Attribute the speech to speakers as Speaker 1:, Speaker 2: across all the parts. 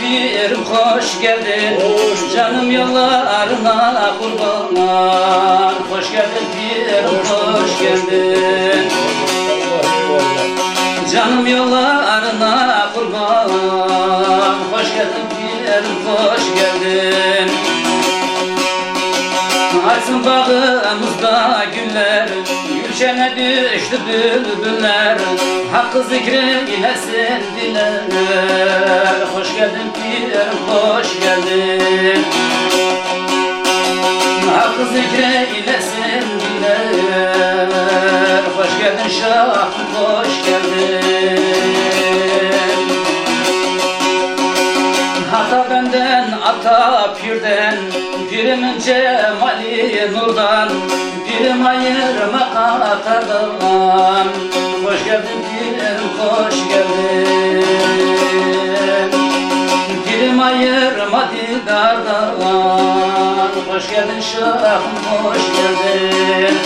Speaker 1: pirim hoş geldin. Canım yollarına kurban. Hoş geldin pirim hoş geldin. Canım yollarına kurban. Hoş geldin pirim hoş geldin. Açsın bağımızda güller, gülşene düştü bülbüller. Hakkı zikreylesin diller. Hoş geldin pirim hoş geldin. Hakkı zikreylesin diller. Hoş geldin şahım hoş geldin. Hata benden ata pirden, pirimin cemali nurdan, pirim ayırma katardan. Hoş geldin pirim hoş geldin. Pirim ayırma didardan. Hoş geldin şahım hoş geldin.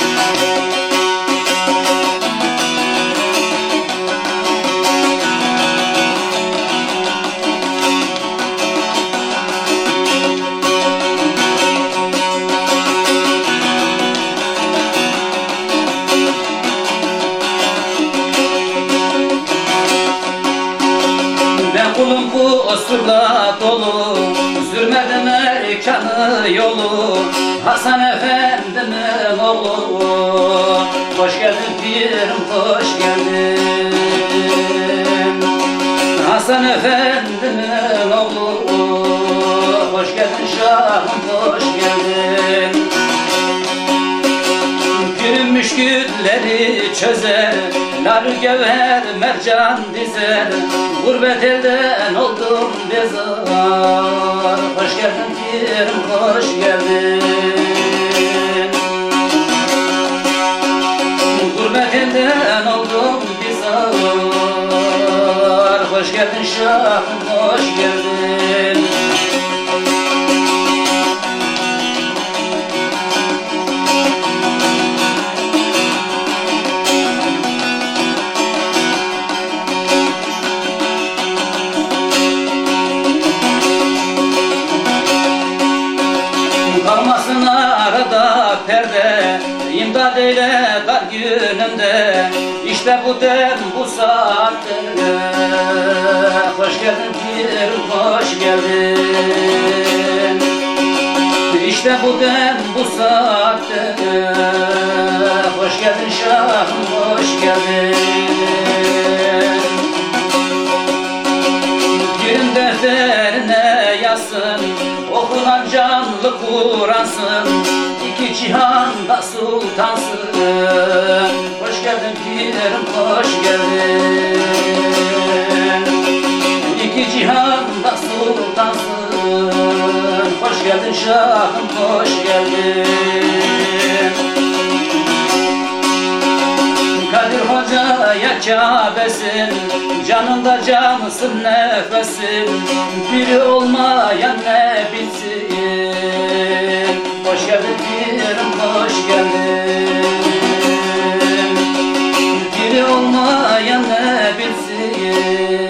Speaker 1: Kulum bu osurla dolu, sürmedim erkanı yolu. Hasan Efendi'nin oğlu. Hoş geldin pirim hoş geldin. Hasan Efendi'nin oğlu. Hoş geldin şahım hoş geldin. Pirim müşkülleri çözer, lar gevher mercan dizer. Gurbet elden oldum bezar. Hoş geldin pirim hoş geldin. Gurbet elden oldum bezar. Hoş geldin şahım hoş geldin. Kalmasın arada perde, imdad eyle dar günümde. İşte bu dem bu saatte. Hoş geldin pirim hoş geldin. İşte bu dem bu saatte. Hoş geldin şahım hoş geldin. Pirim defterine yazsın, okunan canlı Kur'ansın. İki cihanda sultansın. Hoş geldin pirim hoş geldin. İki cihanda sultansın. Hoş geldin şahım hoş geldin. Kadir Hoca'ya Kabe'sin, canında canısın nefesin. Biri olmayan ne bilsin. Hoş geldin pirim hoş geldin. Biri olmayan ne bilsin.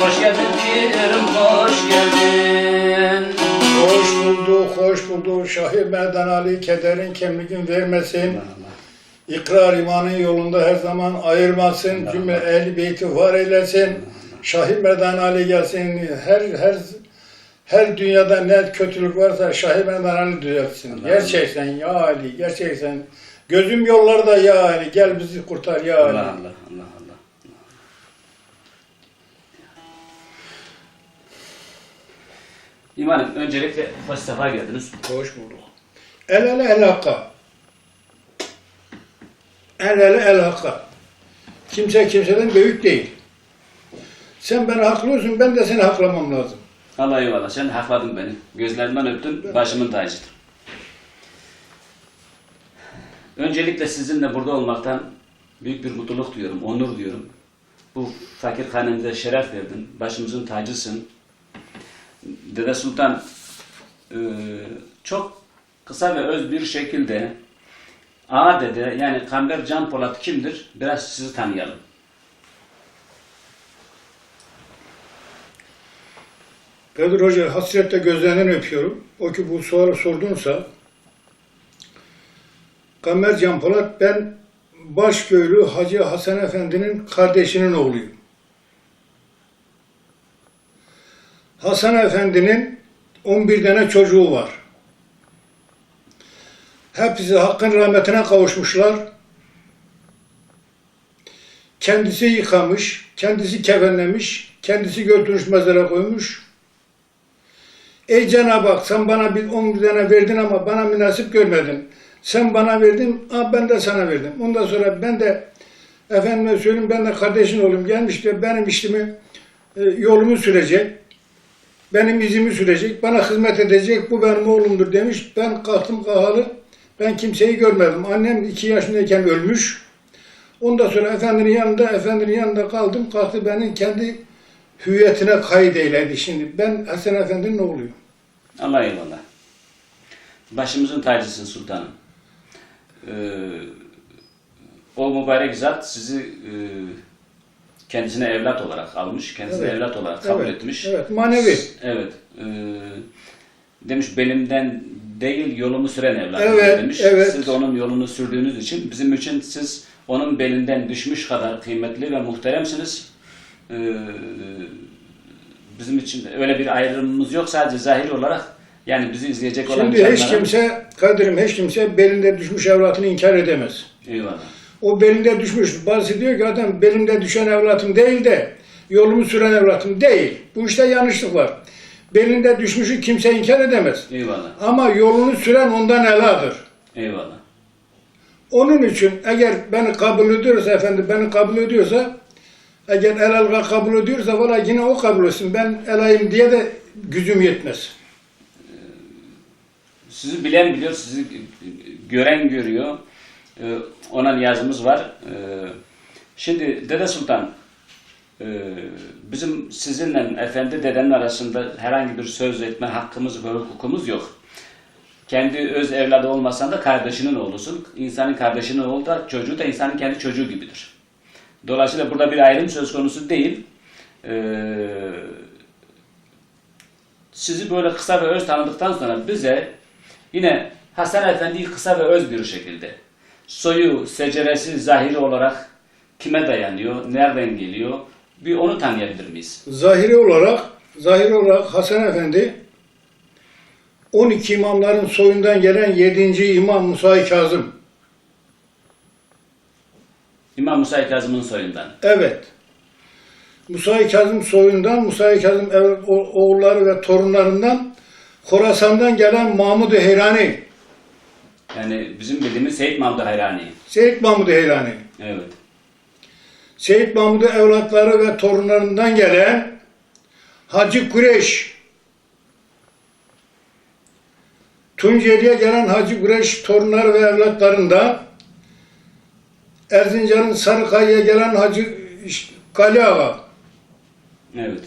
Speaker 1: Hoş geldin pirim hoş geldin.
Speaker 2: Hoş bulduk, hoş bulduk. Şahı Merdan Ali kederin kemliğin vermesin. İkrar imanın yolunda her zaman ayırmasın. Cümle ehl-i beyti var eylesin. Şahı Merdan Ali gelsin. Her dünyada ne kötülük varsa Şahı Merdan Ali düzeltsin. Gerçekten ya Ali, gerçekten. Gözüm yollarda ya Ali. Gel bizi kurtar ya Ali.
Speaker 1: Allah. İmanım, öncelikle hoş sefa geldiniz.
Speaker 2: Hoş bulduk. El ele el hakka. El ele el hakka. Kimse kimseden büyük değil. Sen beni haklıyorsun, ben de seni haklamam lazım.
Speaker 1: Allah eyvallah, sen hakladın beni. Gözlerimden öptün, başımın tacıdır. Öncelikle sizinle burada olmaktan büyük bir mutluluk duyuyorum, onur duyuyorum. Bu fakir hanemize şeref verdin, başımızın tacısın. Dede Sultan çok kısa ve öz bir şekilde Ağa dede, yani Kamber Can Polat kimdir? Biraz sizi tanıyalım.
Speaker 2: Kadir Hoca hasretle gözlerinden öpüyorum. O ki bu soru sordunsa Kamer Can Polat, ben Başköylü Hacı Hasan Efendi'nin kardeşinin oğluyum. Hasan Efendi'nin 11 tane çocuğu var. Hepsi Hakk'ın rahmetine kavuşmuşlar. Kendisi yıkamış, kendisi kefenlemiş, kendisi götürmüş mezara koymuş. Ey Cenab-ı Hak, sen bana bir 11 tane verdin ama bana münasip görmedin. Sen bana verdin, ben de sana verdim. Ondan sonra ben de efendime söyleyeyim, ben de kardeşin oğlum gelmiş de benim işimi, yolumu sürecek. Benim izimi sürecek, bana hizmet edecek, bu benim oğlumdur demiş. Ben kalktım kahalı, ben kimseyi görmedim. Annem 2 yaşındayken ölmüş. Ondan sonra efendinin yanında kaldım. Kalktı beni kendi hüviyetine kaydeyledi şimdi. Ben Hasan Efendi'nin oğluyum.
Speaker 1: Allah eyvallah. Başımızın tacısın sultanım. O mübarek zat sizi kendisine evlat olarak almış, kendisine
Speaker 2: Evet.
Speaker 1: evlat olarak kabul
Speaker 2: Evet.
Speaker 1: etmiş.
Speaker 2: Evet, manevi.
Speaker 1: Evet. Demiş belimden değil yolumu süren evladım
Speaker 2: Evet,
Speaker 1: demiş.
Speaker 2: evet.
Speaker 1: Siz de onun yolunu sürdüğünüz için bizim için siz onun belinden düşmüş kadar kıymetli ve muhteremsiniz. Bizim için öyle bir ayrımımız yok, sadece zahir olarak yani bizi izleyecek olan
Speaker 2: Şimdi hiç
Speaker 1: canlara-
Speaker 2: kimse, Kadir'im, hiç kimse belinde düşmüş evlatını inkar edemez.
Speaker 1: Eyvallah.
Speaker 2: O belinde düşmüş. Bazısı diyor ki adam belimde düşen evlatım değil de yolumu süren evlatım değil. Bu işte yanlışlık var. Belinde düşmüşü kimse inkar edemez.
Speaker 1: Eyvallah.
Speaker 2: Ama yolunu süren ondan eladır.
Speaker 1: Eyvallah.
Speaker 2: Onun için eğer beni kabul ediyorsa, efendim beni kabul ediyorsa, eğer el alga kabul ediyorsa valla yine o kabul etsin. Ben elayım diye de gücüm yetmez.
Speaker 1: Sizi bilen biliyor, sizi gören görüyor. Ona niyazımız var. Şimdi Dede Sultan, bizim sizinle efendi dedenin arasında herhangi bir söz etme hakkımız ve hukukumuz yok. Kendi öz evladı olmasan da kardeşinin oğlusun. İnsanın kardeşinin oğlu da çocuğu da insanın kendi çocuğu gibidir. Dolayısıyla burada bir ayrım söz konusu değil. Sizi böyle kısa ve öz tanıdıktan sonra bize yine Hasan Efendi'yi kısa ve öz bir şekilde soyu, seceresi, zahiri olarak kime dayanıyor, nereden geliyor, bir onu tanıyabilir miyiz?
Speaker 2: Zahiri olarak Hasan Efendi 12 imamların soyundan gelen 7. İmam Musa-i Kazım.
Speaker 1: İmam Musa-i Kazım'ın soyundan.
Speaker 2: Evet. Musa-i Kazım soyundan, Musa-i Kazım oğulları ve torunlarından Khorasan'dan gelen Mahmud-u Heyrani.
Speaker 1: Yani bizim bildiğimiz Seyyid Mahmud Hayrani.
Speaker 2: Seyyid Mahmud-u Heyrani.
Speaker 1: Evet.
Speaker 2: Seyyid Mahmud'u evlatları ve torunlarından gelen Hacı Kureş. Tunceli'ye gelen Hacı Kureş torunları ve evlatlarından Erzincan'ın Sarıkaya'ya gelen Hacı Gali Ağa.
Speaker 1: Evet.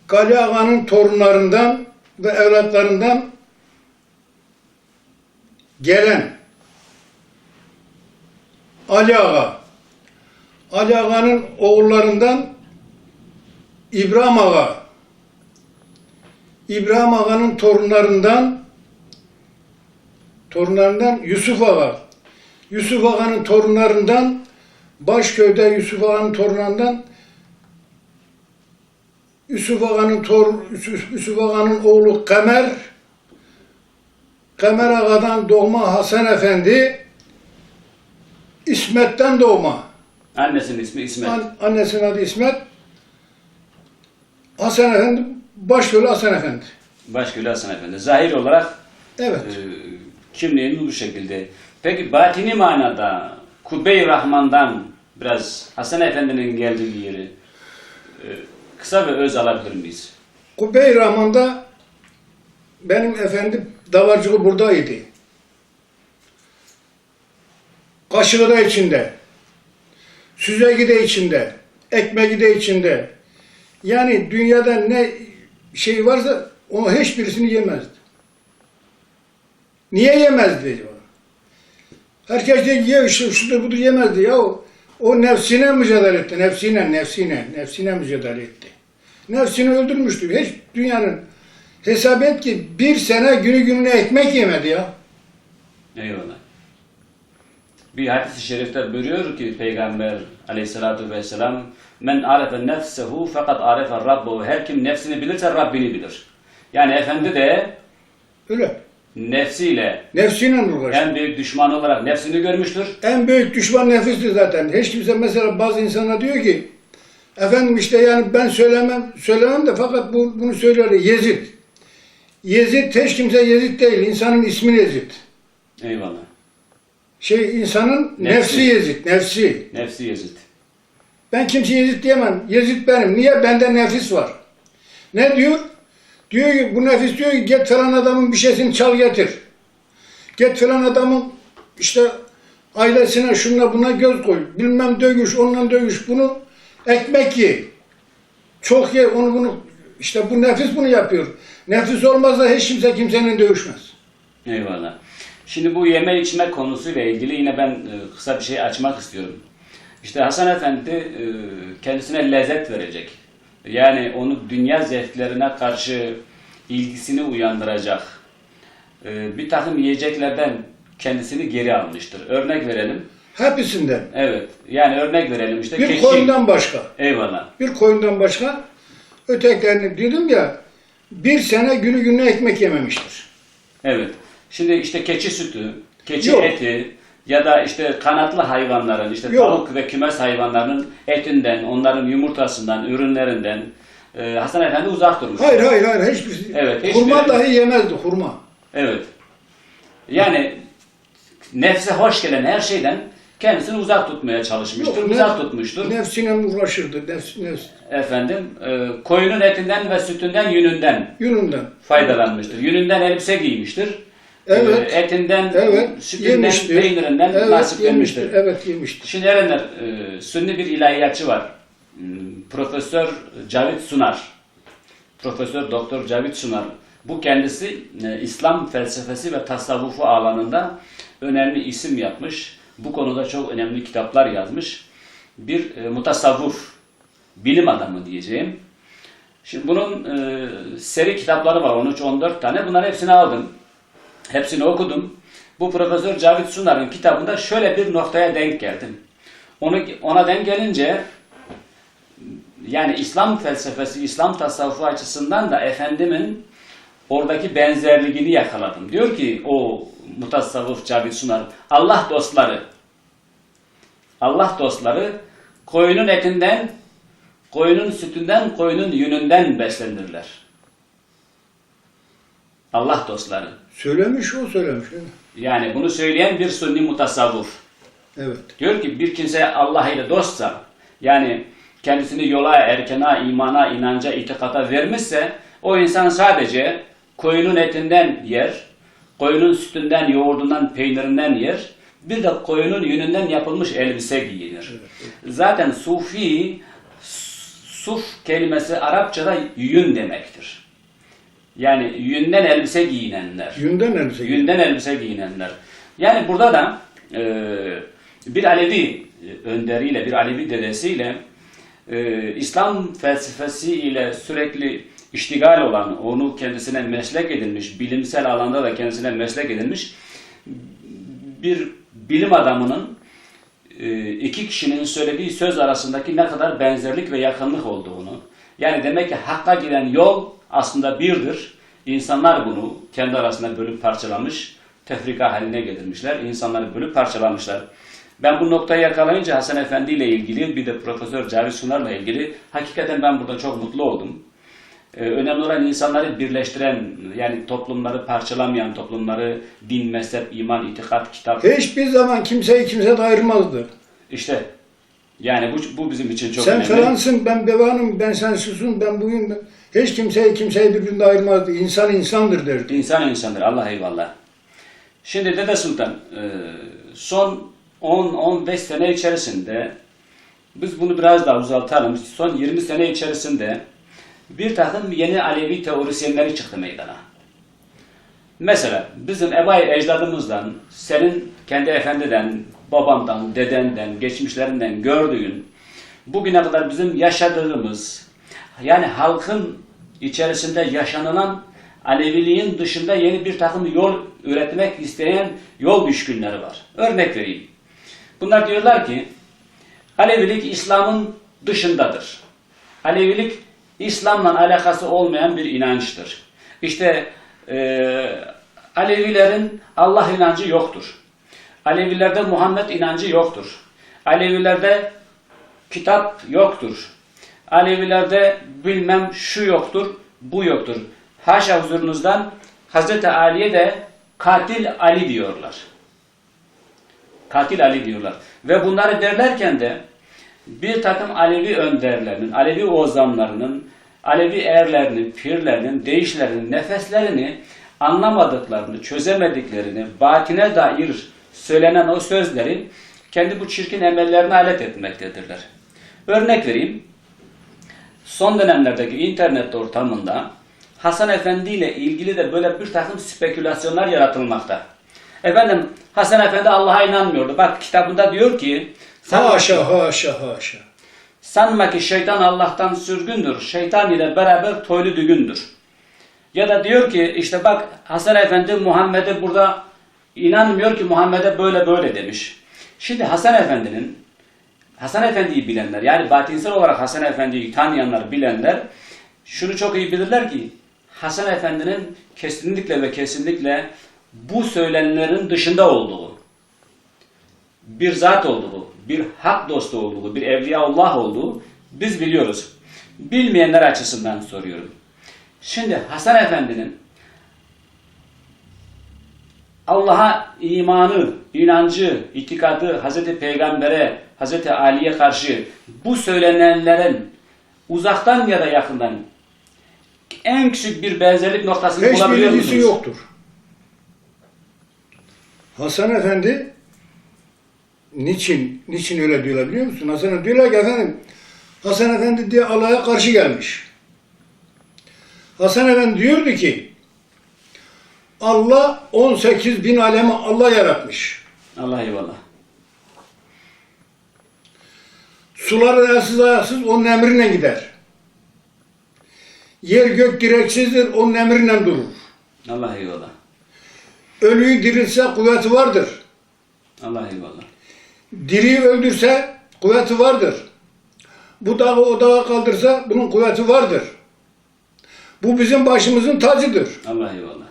Speaker 2: Gali Ağa'nın torunlarından ve evlatlarından gelen Ali Ağa. Ali Ağa'nın oğullarından İbrahim Ağa. İbrahim Ağa'nın torunlarından Yusuf Ağa. Yusuf Ağa'nın torunlarından Başköy'de Yusuf Ağa'nın torunlarından Yusuf Ağa'nın oğlu Kamer Ağa'dan doğma Hasan Efendi İsmet'ten doğma.
Speaker 1: Annesinin ismi İsmet.
Speaker 2: Annesinin adı İsmet. Hasan Efendi, Başköylü Hasan Efendi.
Speaker 1: Başköylü Hasan Efendi. Zahir olarak
Speaker 2: Evet.
Speaker 1: kimliğimiz bu şekilde. Peki batini manada Kubbe-i Rahman'dan biraz Hasan Efendi'nin geldiği yeri kısa ve öz alabilir miyiz?
Speaker 2: Kubbe-i Rahman'da benim efendim davarcığı buradaydı. Kaşığı da içinde. Süzegi de içinde. Ekmeği de içinde. Yani dünyada ne şey varsa onu hiçbirisini yemezdi. Niye yemezdi? Herkes de ye şudur budur yemezdi ya. O nefsine mücadele etti. Nefsine mücadele etti. Nefsini öldürmüştür. Hiç dünyanın hesap et ki bir sene günü gününe ekmek yemedi ya.
Speaker 1: Eyvallah. Bir hadis-i şerifte buyuruyor ki Peygamber aleyhissalatu vesselam men arefe nefsehu fakat arefe rabbehu. Her kim nefsini bilirse Rabbini bilir. Yani Efendi de
Speaker 2: Öyle.
Speaker 1: nefsiyle
Speaker 2: Nefsiyle uğraştı.
Speaker 1: en büyük düşman olarak nefsini görmüştür.
Speaker 2: En büyük düşman nefistir zaten. Hiç kimse mesela bazı insanlar diyor ki efendim işte yani ben söylemem de fakat bunu söyler Yezid. Yezid hiç kimse Yezid değil. İnsanın ismi Yezid.
Speaker 1: Eyvallah.
Speaker 2: İnsanın nefsi Yezid. Nefsi.
Speaker 1: Nefsi Yezid.
Speaker 2: Ben kimse Yezid diyemem. Yezid benim. Niye? Bende nefis var. Ne diyor? Diyor ki bu nefis diyor ki git falan adamın bir şeysini çal getir. Git falan adamın işte ailesine şuna buna göz koy. Bilmem dövüş, onunla dövüş. Bunu ekmek ye. Çok ye onu bunu. İşte bu nefis bunu yapıyor. Nefis olmazsa hiç kimse kimsenin dövüşmez.
Speaker 1: Eyvallah. Şimdi bu yeme içme konusuyla ilgili yine ben kısa bir şey açmak istiyorum. İşte Hasan Efendi kendisine lezzet verecek. Yani onu dünya zevklerine karşı ilgisini uyandıracak bir takım yiyeceklerden kendisini geri almıştır. Örnek verelim.
Speaker 2: Hepsinden.
Speaker 1: Evet. Yani örnek verelim işte
Speaker 2: Bir
Speaker 1: keçi.
Speaker 2: koyundan başka.
Speaker 1: Eyvallah.
Speaker 2: Bir koyundan başka. Ötekilerini dedim ya bir sene günü gününe ekmek yememiştir.
Speaker 1: Evet. Şimdi işte keçi sütü, keçi
Speaker 2: Yok.
Speaker 1: eti ya da işte kanatlı hayvanların, işte
Speaker 2: Yok.
Speaker 1: tavuk ve kümes hayvanlarının etinden, onların yumurtasından, ürünlerinden Hasan Efendi uzak durmuş.
Speaker 2: Hayır. Hiçbir
Speaker 1: Evet,
Speaker 2: hurma
Speaker 1: hiçbiri-
Speaker 2: dahi yemezdi hurma.
Speaker 1: Evet. Yani nefse hoş gelen her şeyden kendisini uzak tutmaya çalışmıştır,
Speaker 2: Yok,
Speaker 1: uzak tutmuştur.
Speaker 2: Nefsine uğraşırdı. Nefs.
Speaker 1: Efendim, koyunun etinden ve sütünden, yününden
Speaker 2: Yunundan.
Speaker 1: faydalanmıştır. Yününden elbise giymiştir.
Speaker 2: Evet.
Speaker 1: Etinden,
Speaker 2: Evet.
Speaker 1: sütünden,
Speaker 2: Yemiştir.
Speaker 1: peynirinden
Speaker 2: Evet,
Speaker 1: nasiplenmiştir.
Speaker 2: Evet yemiştir.
Speaker 1: Şimdi erenler, Sünni bir ilahiyatçı var. Profesör Cavit Sunar. Profesör Doktor Cavit Sunar. Bu kendisi İslam felsefesi ve tasavvufu alanında önemli isim yapmış. Bu konuda çok önemli kitaplar yazmış. Bir mutasavvuf, bilim adamı diyeceğim. Şimdi bunun seri kitapları var, 13-14 tane. Bunların hepsini aldım. Hepsini okudum. Bu Profesör Cavit Sunar'ın kitabında şöyle bir noktaya denk geldim. Ona denk gelince yani İslam felsefesi, İslam tasavvufu açısından da Efendimin oradaki benzerliğini yakaladım. Diyor ki o mutasavvuf Cavit Sunar, Allah dostları koyunun etinden, koyunun sütünden, koyunun yününden beslenirler. Allah dostları.
Speaker 2: Söylemiş o söylemiş. Evet.
Speaker 1: Yani bunu söyleyen bir Sünni mutasavvuf.
Speaker 2: Evet.
Speaker 1: Diyor ki bir kimse Allah ile dostsa, yani kendisini yola, erkena, imana, inanca, itikata vermişse, o insan sadece koyunun etinden yer, koyunun sütünden, yoğurdundan, peynirinden yer, bir de koyunun yününden yapılmış elbise giyinir. Zaten sufi, suf kelimesi Arapçada yün demektir. Yani yünden elbise giyinenler. Yünden elbise giyinenler. Yani burada da bir Alevi önderiyle, bir Alevi dedesiyle İslam felsefesi ile sürekli iştigal olan, onu kendisine meslek edinmiş, bilimsel alanda da kendisine meslek edinmiş bir bilim adamının iki kişinin söylediği söz arasındaki ne kadar benzerlik ve yakınlık olduğunu, yani demek ki hakka giden yol aslında birdir. İnsanlar bunu kendi arasında bölüp parçalamış, tefrika haline getirmişler, insanları bölüp parçalamışlar. Ben bu noktayı yakalayınca Hasan Efendi ile ilgili, bir de Profesör Cavit Sunar'la ilgili hakikaten ben burada çok mutlu oldum. Önemli olan insanları birleştiren, yani toplumları parçalamayan, toplumları din, mezhep, iman, itikat, kitap.
Speaker 2: Hiçbir zaman kimseyi kimseden ayırmazdı.
Speaker 1: İşte yani bu bizim için çok
Speaker 2: Sen
Speaker 1: önemli.
Speaker 2: falansın, ben bevanım, ben sensusun, ben buyum. Hiç kimseyi birbirinden ayırmazdı. İnsan insandır derdi.
Speaker 1: İnsan insandır. Allah eyvallah. Şimdi Dede Sultan son 10-15 sene içerisinde, biz bunu biraz daha uzaltalım, son 20 sene içerisinde bir takım yeni Alevi teorisyenleri çıktı meydana. Mesela bizim ebay ecdadımızdan, senin kendi efendiden, babamdan, dedenden, geçmişlerinden gördüğün, bugüne kadar bizim yaşadığımız, yani halkın içerisinde yaşanılan Aleviliğin dışında yeni bir takım yol üretmek isteyen yol düşkünleri var. Örnek vereyim. Bunlar diyorlar ki Alevilik İslam'ın dışındadır. Alevilik İslam'la alakası olmayan bir inançtır. İşte Alevilerin Allah inancı yoktur. Alevilerde Muhammed inancı yoktur. Alevilerde kitap yoktur. Alevilerde bilmem şu yoktur, bu yoktur. Haşa huzurunuzdan Hazreti Ali'ye de katil Ali diyorlar. Katil Ali diyorlar. Ve bunları derlerken de bir takım Alevi önderlerinin, Alevi ozanlarının, Alevi erlerinin, pirlerinin, deyişlerinin, nefeslerini anlamadıklarını, çözemediklerini, batine dair söylenen o sözleri kendi bu çirkin emellerine alet etmektedirler. Örnek vereyim. Son dönemlerdeki internet ortamında Hasan Efendi ile ilgili de böyle bir takım spekülasyonlar yaratılmakta. Efendim Hasan Efendi Allah'a inanmıyordu. Bak kitabında diyor ki
Speaker 2: Haşa.
Speaker 1: sanma ki şeytan Allah'tan sürgündür. Şeytan ile beraber toylu düğündür. Ya da diyor ki işte bak Hasan Efendi Muhammed'e burada inanmıyor ki Muhammed'e böyle demiş. Şimdi Hasan Efendi'yi bilenler yani batinsel olarak Hasan Efendi'yi tanıyanlar bilenler şunu çok iyi bilirler ki Hasan Efendi'nin kesinlikle ve kesinlikle bu söylenenlerin dışında olduğu, bir zat olduğu, bir hak dostu olduğu, bir evliyaullah olduğu biz biliyoruz. Bilmeyenler açısından soruyorum. Şimdi Hasan Efendi'nin Allah'a imanı, inancı, itikadı, Hazreti Peygamber'e, Hazreti Ali'ye karşı bu söylenenlerin uzaktan ya da yakından en küçük bir benzerlik noktasını bulabiliyor musunuz?
Speaker 2: Hiçbir ilgisi yoktur. Hasan Efendi niçin öyle diyorlar biliyor musun? Hasan diyorlar ki efendim Hasan Efendi diye Allah'a karşı gelmiş. Hasan Efendi diyordu ki Allah 18 bin alemi Allah yaratmış.
Speaker 1: Allah eyvallah.
Speaker 2: Suları elsiz ayaksız onun emriyle gider. Yer gök direksizdir onun emriyle durur.
Speaker 1: Allah eyvallah.
Speaker 2: Ölüyü dirilse kuvveti vardır.
Speaker 1: Allah eyvallah.
Speaker 2: Diriyi öldürse kuvveti vardır. Bu dağı o dağa kaldırsa bunun kuvveti vardır. Bu bizim başımızın tacıdır.
Speaker 1: Allah eyvallah.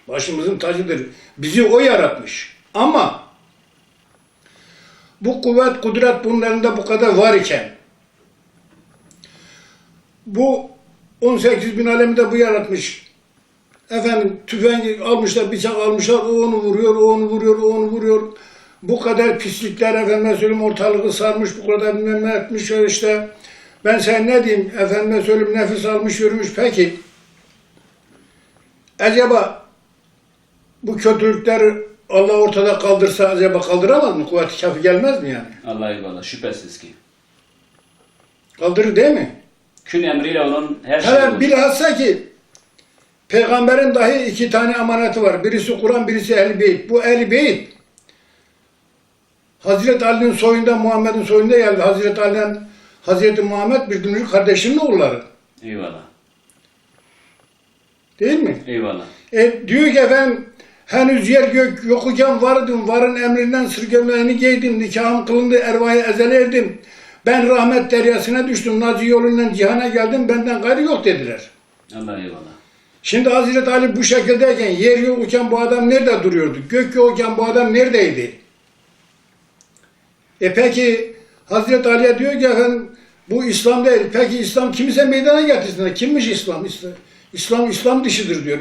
Speaker 2: Başımızın tacıdır. Bizi o yaratmış. Ama bu kuvvet, kudret bunun elinde bu kadar var iken bu 18 bin alemi de bu yaratmış. Efendim tüfeği almışlar, bıçak almışlar, o onu vuruyor, o onu vuruyor, o onu vuruyor. Bu kadar pislikler efendime söyleyeyim ortalığı sarmış, bu kadar bilmem ne etmiş işte. Ben sen ne diyeyim efendime söyleyeyim nefes almış yürümüş peki. Acaba bu kötülükleri Allah ortada kaldırsa acaba kaldıramaz mı? Kuvvet-i kafi gelmez mi yani?
Speaker 1: Allah eyvallah. Şüphesiz ki.
Speaker 2: Kaldırır değil mi?
Speaker 1: Kün emriyle onun her şeyi
Speaker 2: Hele
Speaker 1: olur.
Speaker 2: bilhassa ki Peygamberin dahi 2 tane amaneti var. Birisi Kur'an, birisi Ehl-i Beyt. Bu Ehl-i Beyt Hazreti Ali'nin soyunda, Muhammed'in soyunda geldi. Hazreti Ali'nin Hazreti Muhammed bir kardeşinin oğulları.
Speaker 1: Eyvallah.
Speaker 2: Değil mi?
Speaker 1: Eyvallah.
Speaker 2: Diyor ki efendim henüz yer gök yokuken vardım. Varın emrinden sırgömleğini giydim. Nikahım kılındı. Ervahı ezele erdim. Ben rahmet deryasına düştüm. Naci yolundan cihana geldim. Benden gayrı yok dediler.
Speaker 1: Allah eyvallah.
Speaker 2: Şimdi Hazreti Ali bu şekildeyken yer yokken bu adam nerede duruyordu? Gök yokken bu adam neredeydi? Peki Hazreti Ali'ye diyor ki efendim bu İslam değil. Peki İslam kimse meydana getirsin. Kimmiş İslam? İslam dışıdır diyor.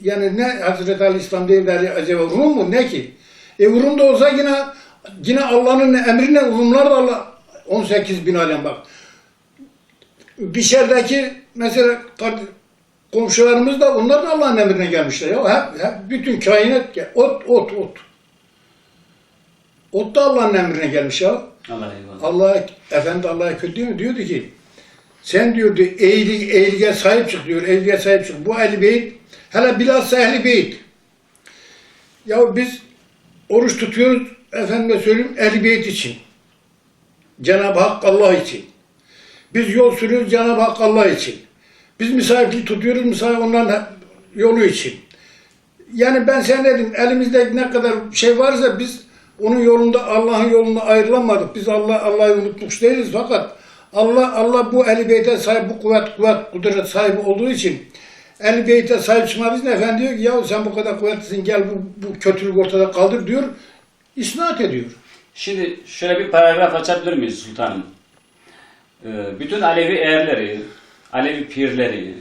Speaker 2: Yani ne Hazreti Ali İslam değil der acaba Rum mu? Ne ki? Rum da olsa yine Allah'ın emrine Rumlar da Allah 18 bin alem bak. Dışarıdaki mesela komşularımız da onlar da Allah'ın emrine gelmişler ya. Hep bütün kainat ot. Ot da Allah'ın emrine gelmiş ya.
Speaker 1: Allah eyvallah.
Speaker 2: Efendi Allah'a kötü değil mi? Diyordu ki sen diyordu eğiliğe sahip çık diyor. Eğiliğe sahip çık. Bu Ehl-i Beyt hele bilhassa Ehl-i Beyt. Ya biz oruç tutuyoruz efendime söyleyeyim Ehl-i Beyt için. Cenab-ı Hak Allah için. Biz yol sürüyoruz Cenab-ı Hak Allah için. Biz misafirlik tutuyoruz onların yolu için. Yani ben sana dedim, elimizde ne kadar şey varsa biz onun yolunda, Allah'ın yolunda ayrılamadık. Biz Allah'ı unutmuş değiliz fakat Allah bu Ehl-i Beyt'e sahip, bu kudret sahibi olduğu için Ehl-i Beyt'e sahip çıkmak için efendi diyor ki ya sen bu kadar kuvvetlisin gel bu kötülük ortada kaldır diyor. İsnat ediyor.
Speaker 1: Şimdi şöyle bir paragraf açabilir miyiz sultanım? Bütün Alevi erleri, Alevi pirleri,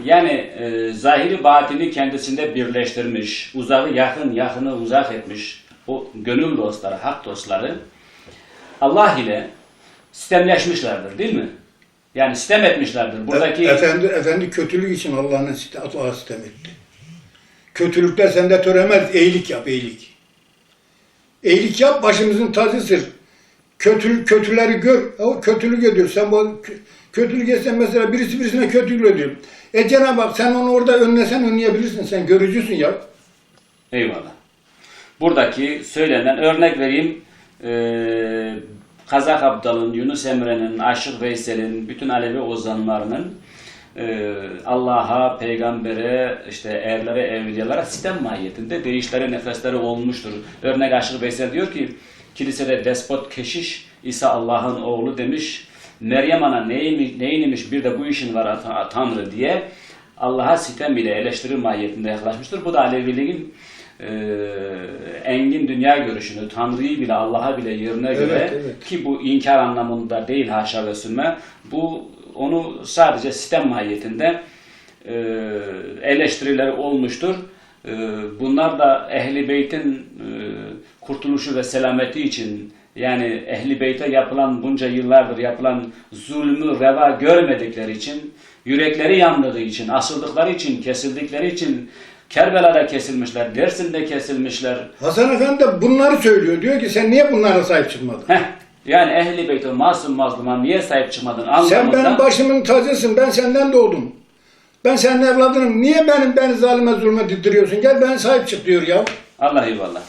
Speaker 1: yani zahiri batini kendisinde birleştirmiş, uzağı yakın, yakını uzak etmiş o gönül dostları, hak dostları Allah ile sistemleşmişlerdir değil mi? Yani sistem etmişlerdir. Buradaki
Speaker 2: Efendi kötülük için Allah'a sistem etti. Kötülükler sende töremez, iyilik yap, iyilik. İyilik yap, başımızın tacısıdır. Kötüleri gör, o kötülük ediyor. Sen bu kötülük etsen mesela birisi birisine kötülük ediyor. Cenab-ı Hak sen onu orada önlesen önleyebilirsin, sen görücüsün ya.
Speaker 1: Eyvallah. Buradaki söylenen örnek vereyim. Kazak Abdal'ın, Yunus Emre'nin, Aşık Veysel'in, bütün Alevi ozanlarının Allah'a, peygambere, işte erlere, evliyalara sistem mahiyetinde değişleri, nefesleri olmuştur. Örnek Aşık Veysel diyor ki, kilisede despot keşiş İsa Allah'ın oğlu demiş. Meryem ana neyinmiş bir de bu işin var Tanrı diye Allah'a sitem ile eleştiri mahiyetinde yaklaşmıştır. Bu da Aleviliğin engin dünya görüşünü, Tanrı'yı bile, Allah'a bile yerine göre
Speaker 2: evet.
Speaker 1: Ki bu inkar anlamında değil haşa ve sümme, bu onu sadece sistem mahiyetinde eleştirileri olmuştur. Bunlar da Ehl-i Beyt'in kurtuluşu ve selameti için, yani Ehl-i Beyt'e yapılan bunca yıllardır yapılan zulmü reva görmedikleri için, yürekleri yandığı için, asıldıkları için, kesildikleri için Kerbela'da kesilmişler, Dersim'de kesilmişler.
Speaker 2: Hasan Efendi de bunları söylüyor. Diyor ki sen niye bunlara sahip çıkmadın?
Speaker 1: Yani Ehl-i Beyt'e masum mazluma niye sahip çıkmadın anlamında.
Speaker 2: Sen benim başımın tacısın, ben senden doğdum. Ben senin evladınım. Niye beni zalime zulme didiriyorsun? Gel bana sahip çık diyor ya.
Speaker 1: Allah eyvallah.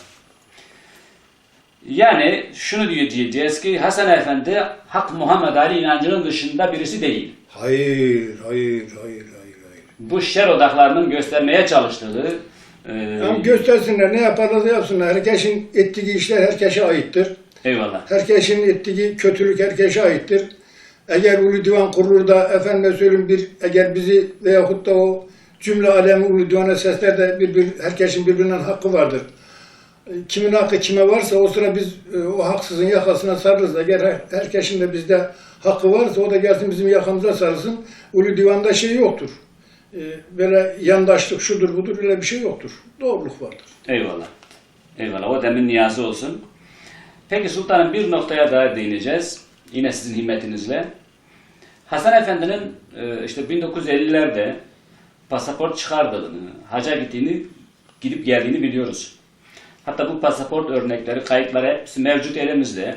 Speaker 1: Yani şunu diyeceğiz ki Hasan Efendi Hak Muhammed Ali inancının dışında birisi değil.
Speaker 2: Hayır.
Speaker 1: Bu şer odaklarının göstermeye çalıştığı
Speaker 2: göstersinler, ne yaparlarsa yapsınlar. Herkesin ettiği işler herkese aittir.
Speaker 1: eyvallah.
Speaker 2: Herkesin ettiği kötülük herkese aittir. Eğer Ulu Divan kurulur da efendime söyleyeyim eğer bizi veyahut da o cümle alemi Ulu Divan'a sesler de herkesin birbirinden hakkı vardır. Kimin hakkı kime varsa o sıra biz o haksızın yakasına sarılırız. Eğer herkesin de bizde hakkı varsa o da gelsin bizim yakamıza sarılsın. Ulu Divan'da şey yoktur. Böyle yandaşlık şudur budur öyle bir şey yoktur. Doğruluk vardır.
Speaker 1: Eyvallah. Eyvallah. O demin niyazı olsun. Peki sultanım bir noktaya daha değineceğiz. Yine sizin himmetinizle. Hasan Efendi'nin işte 1950'lerde pasaport çıkardığını, haca gidip geldiğini biliyoruz. Hatta bu pasaport örnekleri, kayıtları hepsi mevcut elimizde.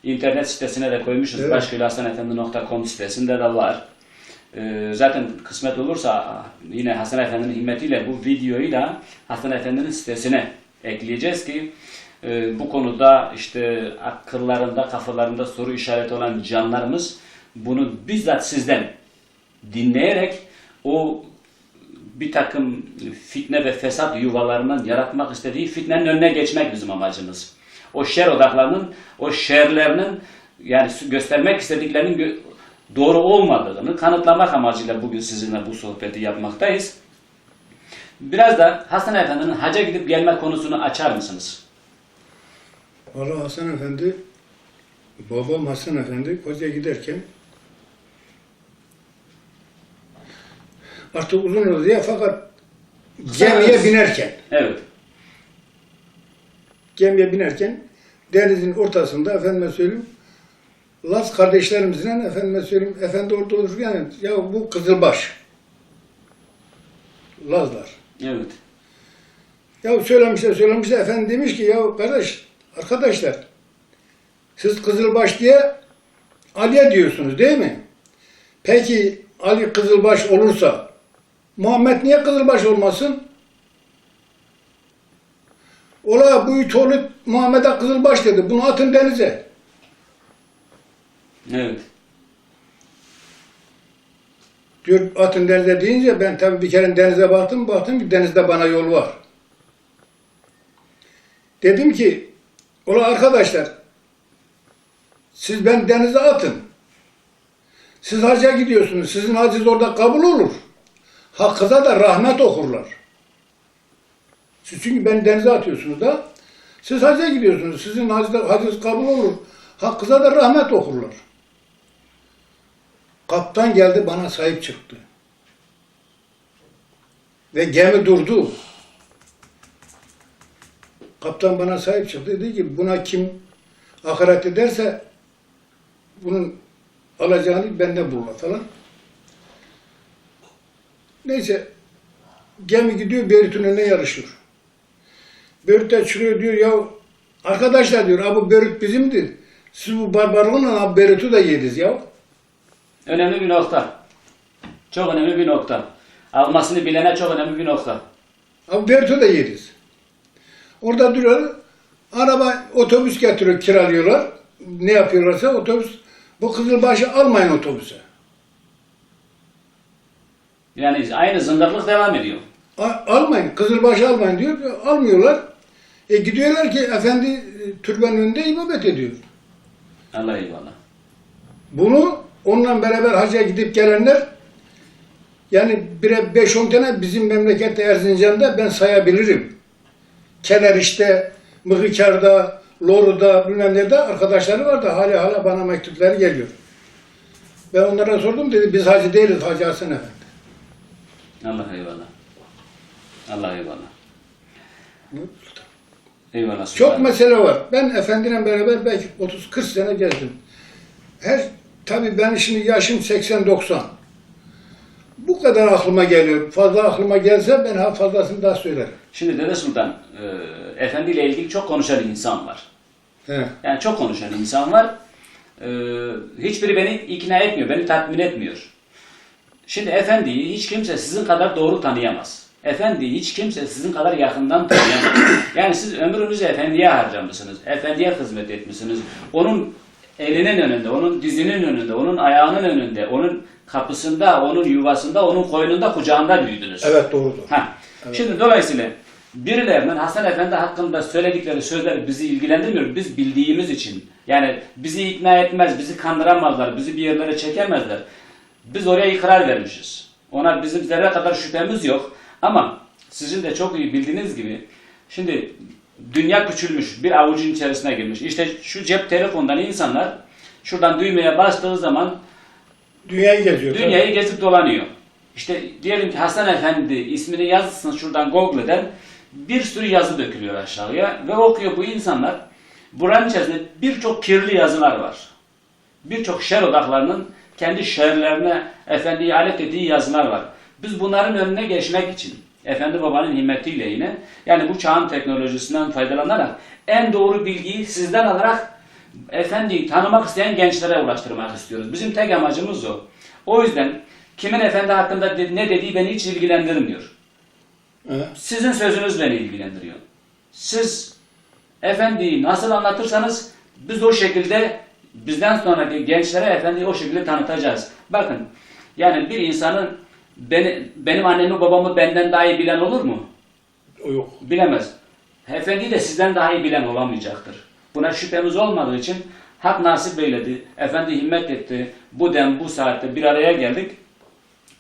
Speaker 1: İnternet sitesine de koymuşuz.
Speaker 2: Evet.
Speaker 1: Başköyhasanefendi.com sitesinde de var. Zaten kısmet olursa yine Hasan Efendi'nin himmetiyle bu videoyu da Hasan Efendi'nin sitesine ekleyeceğiz ki bu konuda işte akıllarında, kafalarında soru işareti olan canlarımız bunu bizzat sizden dinleyerek o bir takım fitne ve fesat yuvalarından yaratmak istediği fitnenin önüne geçmek bizim amacımız. O şer odaklarının, o şerlerinin yani göstermek istediklerinin doğru olmadığını kanıtlamak amacıyla bugün sizinle bu sohbeti yapmaktayız. Biraz da Hasan Efendi'nin haca gidip gelme konusunu açar mısınız?
Speaker 2: Vallahi Hasan Efendi, babam Hasan Efendi hocaya giderken artık uzun oldu ya fakat gemiye binerken denizin ortasında efendime söyleyeyim Laz kardeşlerimizle efendime söyleyeyim efendi orada olurken ya bu Kızılbaş Lazlar.
Speaker 1: Evet.
Speaker 2: Ya söylemişler efendi demiş ki ya arkadaşlar siz Kızılbaş diye Ali'ye diyorsunuz değil mi? Peki Ali Kızılbaş olursa Muhammed niye Kızılbaş olmasın? Ola bu üç oğlu Muhammed'e Kızılbaş dedi. Bunu atın denize.
Speaker 1: Evet.
Speaker 2: Diyor atın denize deyince ben tabii bir kere denize baktım ki denizde bana yol var. Dedim ki ola arkadaşlar siz ben denize atın. Siz hacca gidiyorsunuz. Sizin hacınız orada kabul olur. Hakkıza da rahmet okurlar. Siz çünkü beni denize atıyorsunuz da siz hacca gidiyorsunuz. Sizin hacınız kabul olur. Hakkıza da rahmet okurlar. Kaptan geldi bana sahip çıktı. Ve gemi durdu. Kaptan bana sahip çıktı. Dedi ki buna kim hakaret ederse bunun alacağını bende bulurlar falan. Neyse gemi gidiyor Beyrut'un önüne yarışıyor. Beyrut'ta çıkıyor diyor ya arkadaşlar diyor bu Beyrut bizimdir. Siz bu barbarlığınla Beyrut'u da yediniz ya.
Speaker 1: Önemli bir nokta. Çok önemli bir nokta. Almasını bilene çok önemli bir nokta.
Speaker 2: Abi Beyrut'u da yediniz. Orada duruyor. Araba otobüs getiriyor kiralıyorlar. Ne yapıyorlarsa otobüs. Bu Kızılbaşı almayın otobüse.
Speaker 1: Yani aynı zındıklık devam ediyor.
Speaker 2: Almayın. Kızılbaşı almayın diyor. Almıyorlar. Gidiyorlar ki efendi türbenin önünde ibadet ediyor.
Speaker 1: Allah eyvallah.
Speaker 2: Bunu onunla beraber hacca gidip gelenler yani 5-10 tane bizim memlekette Erzincan'da ben sayabilirim. Keneriş'te, Mıhıkar'da, Loru'da bilmem nerede arkadaşları var da hala bana mektupları geliyor. Ben onlara sordum dedi biz hacı değiliz Hacı Hasan Efendi.
Speaker 1: Allah eyvallah. Allah eyvallah. Eyvallah.
Speaker 2: Çok mesele var. Ben efendiyle beraber belki 30-40 sene gezdim. Tabii ben şimdi yaşım 80-90. Bu kadar aklıma geliyor. Fazla aklıma gelse ben fazlasını daha söylerim.
Speaker 1: Şimdi Dede Sultan, Efendi ile ilgili çok konuşan insan var.
Speaker 2: He.
Speaker 1: Yani çok konuşan insan var. Hiçbiri beni ikna etmiyor, beni tatmin etmiyor. Şimdi Efendi'yi hiç kimse sizin kadar doğru tanıyamaz. Efendi'yi hiç kimse sizin kadar yakından tanıyamaz. Yani siz ömrünüzü Efendi'ye harcamışsınız. Efendi'ye hizmet etmişsiniz. Onun elinin önünde, onun dizinin önünde, onun ayağının önünde, onun kapısında, onun yuvasında, onun koynunda, kucağında büyüdünüz.
Speaker 2: Evet doğrudur.
Speaker 1: Evet. Şimdi dolayısıyla birilerinin Hasan Efendi hakkında söyledikleri sözler bizi ilgilendirmiyor. Biz bildiğimiz için. Yani bizi ikna etmez, bizi kandıramazlar, bizi bir yerlere çekemezler. Biz oraya ikrar vermişiz. Ona bizim zerre kadar şüphemiz yok. Ama sizin de çok iyi bildiğiniz gibi şimdi dünya küçülmüş, bir avucun içerisine girmiş. İşte şu cep telefondan insanlar şuradan düğmeye bastığı zaman
Speaker 2: Dünyayı geziyor.
Speaker 1: dünyayı gezip dolanıyor. İşte diyelim ki Hasan Efendi ismini yazsın şuradan Google'den bir sürü yazı dökülüyor aşağıya ve okuyor bu insanlar. Buranın içerisinde birçok kirli yazılar var. Birçok şer odaklarının kendi şerlerine Efendi'ye alet ettiği yazılar var. Biz bunların önüne geçmek için Efendi Baba'nın himmetiyle yine yani bu çağın teknolojisinden faydalanarak en doğru bilgiyi sizden alarak Efendi'yi tanımak isteyen gençlere ulaştırmak istiyoruz. Bizim tek amacımız o. O yüzden kimin Efendi hakkında ne dediği beni hiç ilgilendirmiyor.
Speaker 2: Evet.
Speaker 1: Sizin sözünüz beni ilgilendiriyor. Siz Efendi'yi nasıl anlatırsanız biz o şekilde bizden sonraki gençlere Efendi'yi o şekilde tanıtacağız. Bakın yani bir insanın benim annemi babamı benden daha iyi bilen olur mu?
Speaker 2: O yok.
Speaker 1: Bilemez. Efendi de sizden daha iyi bilen olamayacaktır. Buna şüphemiz olmadığı için hak nasip eyledi. Efendi himmet etti. Bu dem bu saatte bir araya geldik.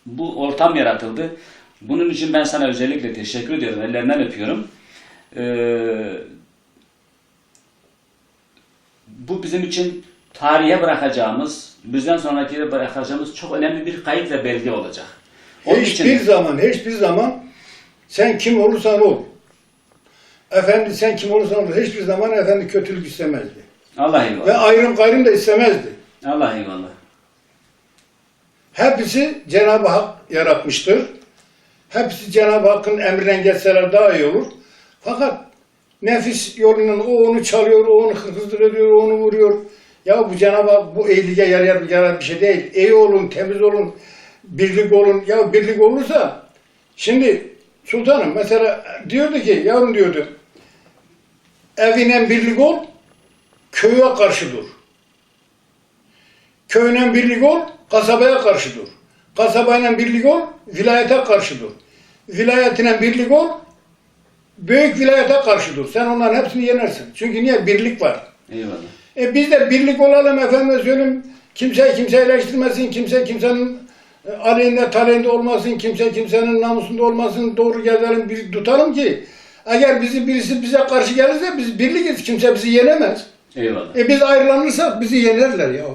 Speaker 1: Bu ortam yaratıldı. Bunun için ben sana özellikle teşekkür ediyorum. Ellerinden öpüyorum. Bu bizim için tarihe bırakacağımız, bizden sonrakilere bırakacağımız çok önemli bir kayıt ve belge olacak. Onun
Speaker 2: Hiçbir zaman sen kim olursan ol. Efendi sen kim olursan ol. Hiçbir zaman efendi kötülük istemezdi.
Speaker 1: Allah eyvallah.
Speaker 2: Ve ayrım gayrım da istemezdi.
Speaker 1: Allah eyvallah.
Speaker 2: Hepsi Cenab-ı Hak yaratmıştır. Hepsi Cenab-ı Hakk'ın emrinden geçseler daha iyi olur. Fakat nefis yolunun o onu çalıyor, o onu hırsızlıyor, o onu vuruyor. Ya bu Cenab-ı Hak bu iyiliğe yarayan bir şey değil. İyi olun, temiz olun, birlik olun. Ya birlik olursa şimdi sultanım mesela diyordu ki yavrum diyordu evine birlik ol, köye karşı dur. Köyüne birlik ol, kasabaya karşı dur. Kasabayla birlik ol, vilayete karşı dur. Vilayetine birlik ol, büyük vilayete karşı dur. Sen onların hepsini yenersin. Çünkü niye? Birlik var.
Speaker 1: Eyvallah.
Speaker 2: Biz de birlik olalım efendim söyleyeyim. Kimse eleştirmesin, kimse kimsenin aleyhinde taleyhinde olmasın, kimse kimsenin namusunda olmasın, doğru gezelim, bir tutalım ki eğer birisi bize karşı gelirse biz birlikiz, kimse bizi yenemez.
Speaker 1: Eyvallah.
Speaker 2: Biz ayrılanırsak bizi yenerler ya.